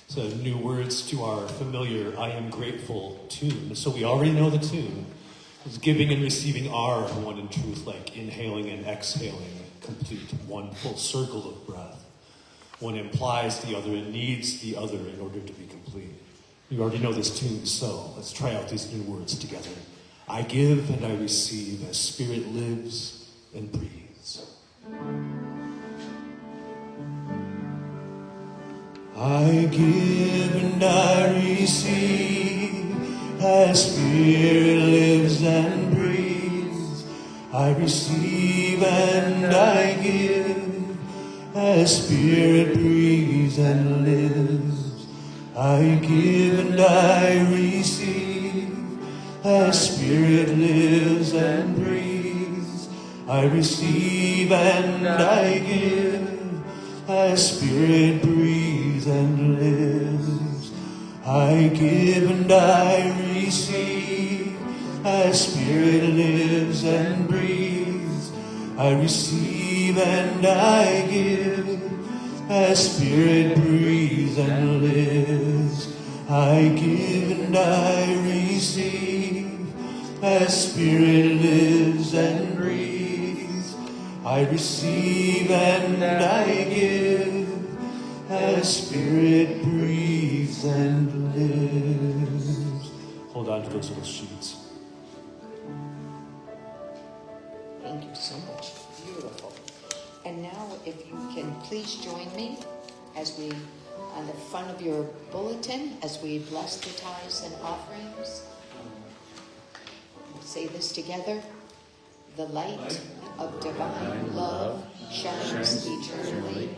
So new words to our familiar I Am Grateful tune. So we already know the tune. It's giving and receiving are one in truth, like inhaling and exhaling, complete one full circle of breath. One implies the other and needs the other in order to be complete. You already know this tune, so let's try out these new words together. I give and I receive as spirit lives and breathes. I give and I receive as spirit lives and breathes. I receive and I give as spirit breathes and lives. I give and I receive as spirit lives and breathes. I receive and I give as spirit breathes and lives. I give and I receive as spirit lives and breathes. I receive and I give as spirit breathes and lives. I give and I receive, as Spirit lives and breathes. I receive and I give, as Spirit breathes and lives. Hold on to those little sheets. Thank you so much. Beautiful. And now, if you can please join me as we, on the front of your bulletin, as we bless the tithes and offerings. We'll say this together. The light of divine love shines eternally,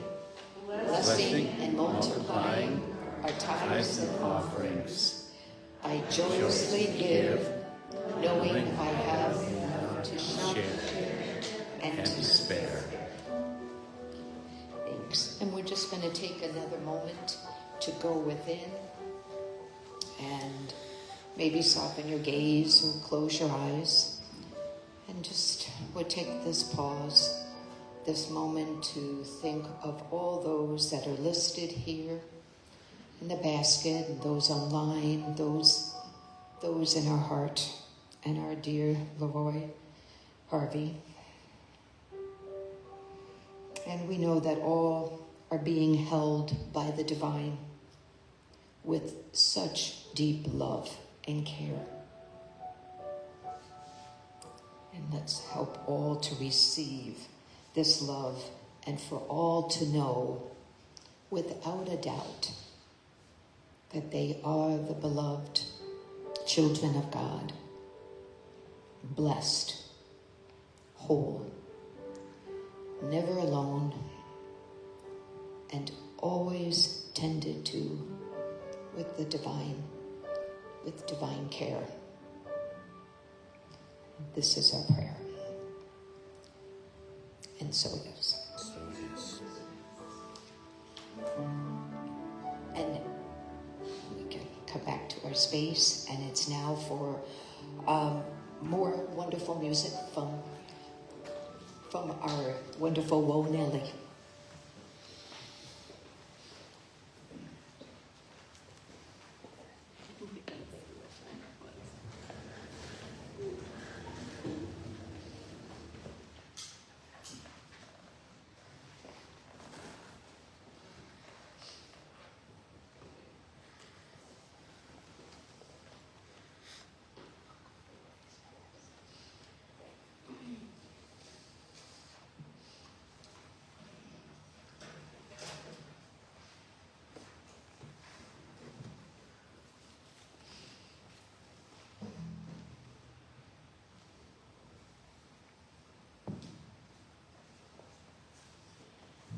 blessing and multiplying our tithes and offerings. I joyously give, knowing I have enough to share and to spare. Thanks. And we're just going to take another moment to go within and maybe soften your gaze or close your eyes. And just we'll take this pause, this moment to think of all those that are listed here in the basket, and those online, those in our heart, and our dear Leroy Harvey. And we know that all are being held by the divine with such deep love and care. And let's help all to receive this love, and for all to know without a doubt that they are the beloved children of God, blessed, whole, never alone, and always tended to with divine care. This is our prayer. And so it is. And we can come back to our space, and it's now for more wonderful music from our wonderful Wo Nelly.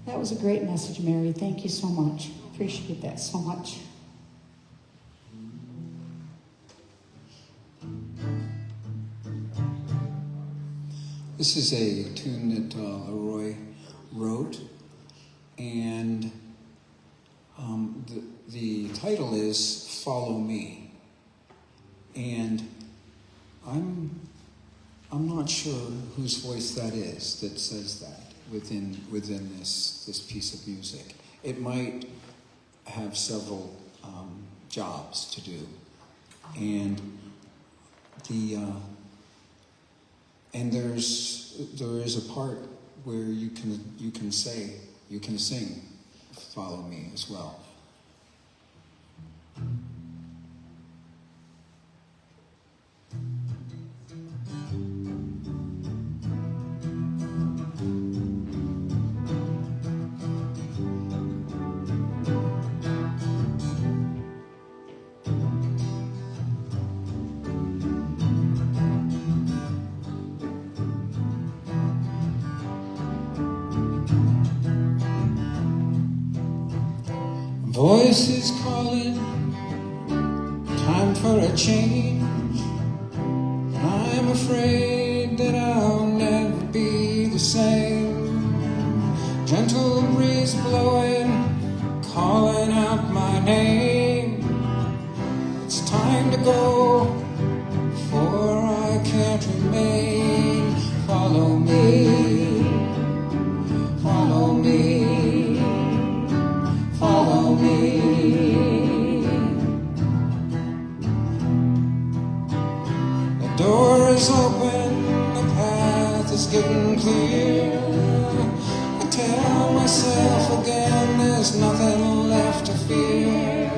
That was a great message, Mary. Thank you so much. Appreciate that so much. This is a tune that Leroy wrote, and the title is "Follow Me," and I'm not sure whose voice that is that says that within this piece of music. It might have several jobs to do, and there is a part where you can sing "Follow Me" as well. Voices calling, time for a change. I'm afraid that I'll never be the same. Gentle breeze blowing, calling out my name. It's time to go, for I can't remain. Follow me, follow me. Follow me. is open, the path is getting clear. I tell myself again, there's nothing left to fear.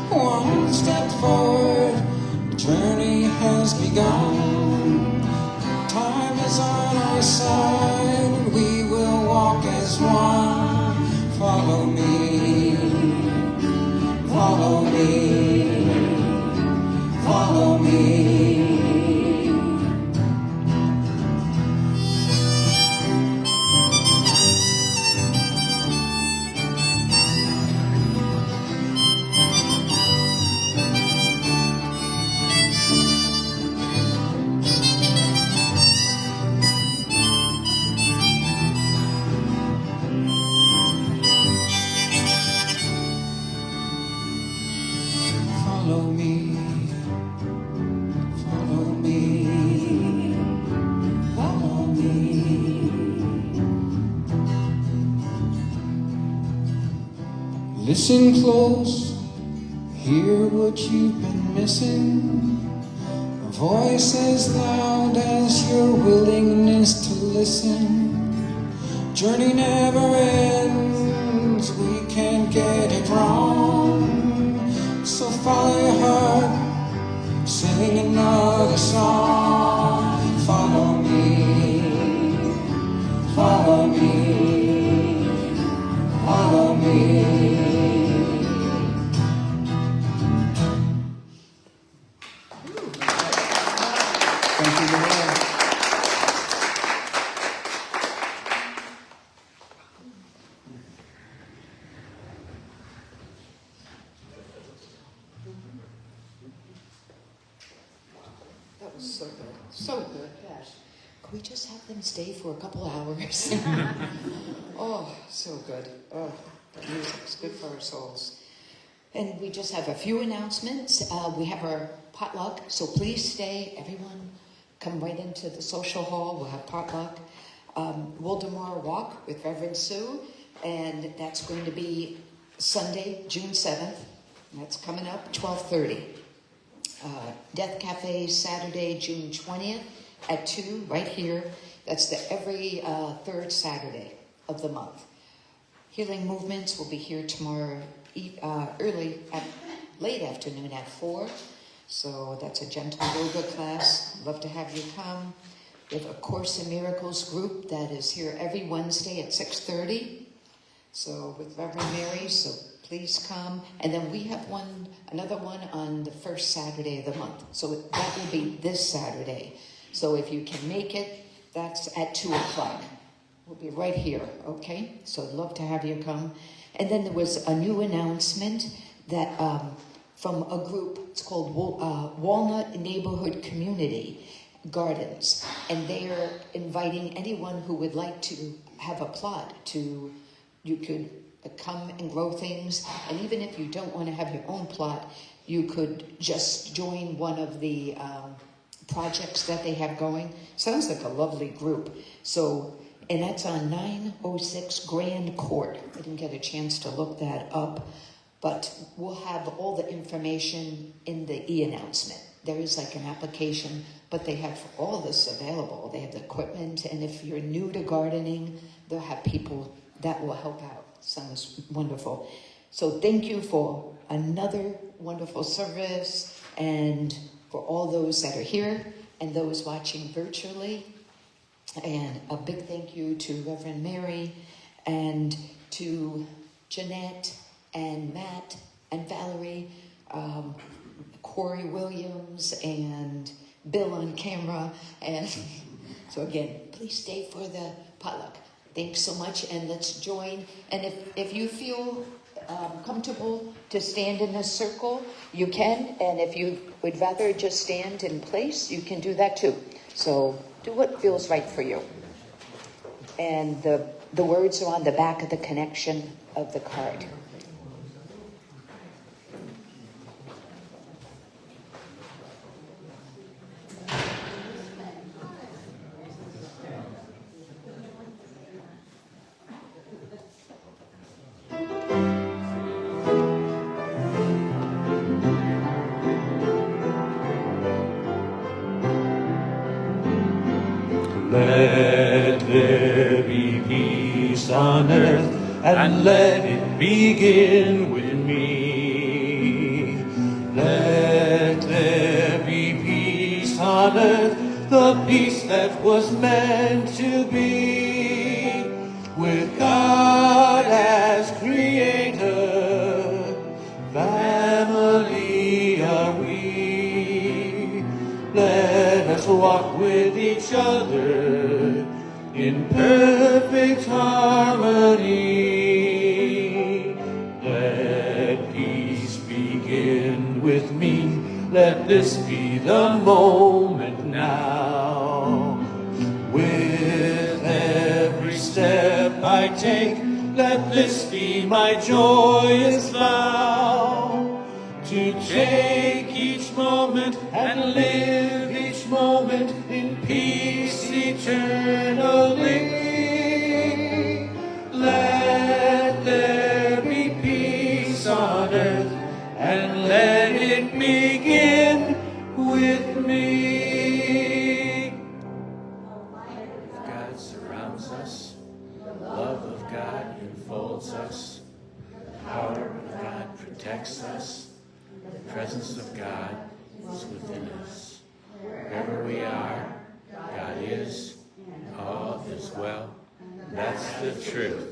One step forward, the journey has begun. Time is on our side, and we will walk as one. Follow me, follow me, follow me. Follow me, follow me, follow me. Listen close, hear what you've been missing. A voice as loud as your willingness to listen. Journey never ends, we can't get it wrong. So follow your heart, sing another song. Follow me, follow me, follow me. Thank you, Lord. That was so good. So good. Gosh. Could we just have them stay for a couple hours? Oh, so good. Oh, the music's good for our souls. And we just have a few announcements. We have our potluck, so please stay. Everyone come right into the social hall. We'll have potluck. Wildemar Walk with Reverend Sue, and that's going to be Sunday, June 7th. That's coming up, 12:30. Death Cafe, Saturday, June 20th at 2, right here. That's every third Saturday of the month. Healing Movements will be here tomorrow late afternoon at 4. So that's a gentle yoga class. Love to have you come. We have a Course in Miracles group that is here every Wednesday at 6:30. So with Reverend Mary, so please come. And then we have another one on the first Saturday of the month. So that will be this Saturday. So if you can make it, that's at 2 o'clock. We'll be right here, okay? So I'd love to have you come. And then there was a new announcement that from a group, it's called Walnut Neighborhood Community Gardens. And they are inviting anyone who would like to have a plot you could come and grow things. And even if you don't want to have your own plot, you could just join one of the projects that they have going. Sounds like a lovely group. So, and that's on 906 Grand Court. I didn't get a chance to look that up, but we'll have all the information in the e-announcement. There is like an application, but they have all this available. They have the equipment, and if you're new to gardening, they'll have people that will help out. Sounds wonderful. So thank you for another wonderful service, and for all those that are here and those watching virtually. And a big thank you to Reverend Mary and to Jeanette and Matt and Valerie, Corey Williams and Bill on camera. And so again, please stay for the potluck. Thanks so much, and let's join. And if you feel comfortable to stand in a circle, you can. And if you would rather just stand in place, you can do that too. So do what feels right for you. And the words are on the back of the connection of the card. Let there be peace on earth, and let it begin with me. Let there be peace on earth, the peace that was meant to be. With God as creator, family are we. Let us walk with each other in perfect harmony. Let peace begin with me. Let this be the moment now. With every step I take, let this be my joyous vow. To take each moment and live each moment in peace eternally. Let there be peace on earth, and let it begin with me. God surrounds us, the love of God enfolds us, the power of God protects us. The presence of God is within us. Wherever we are, God is, all is well. That's the truth.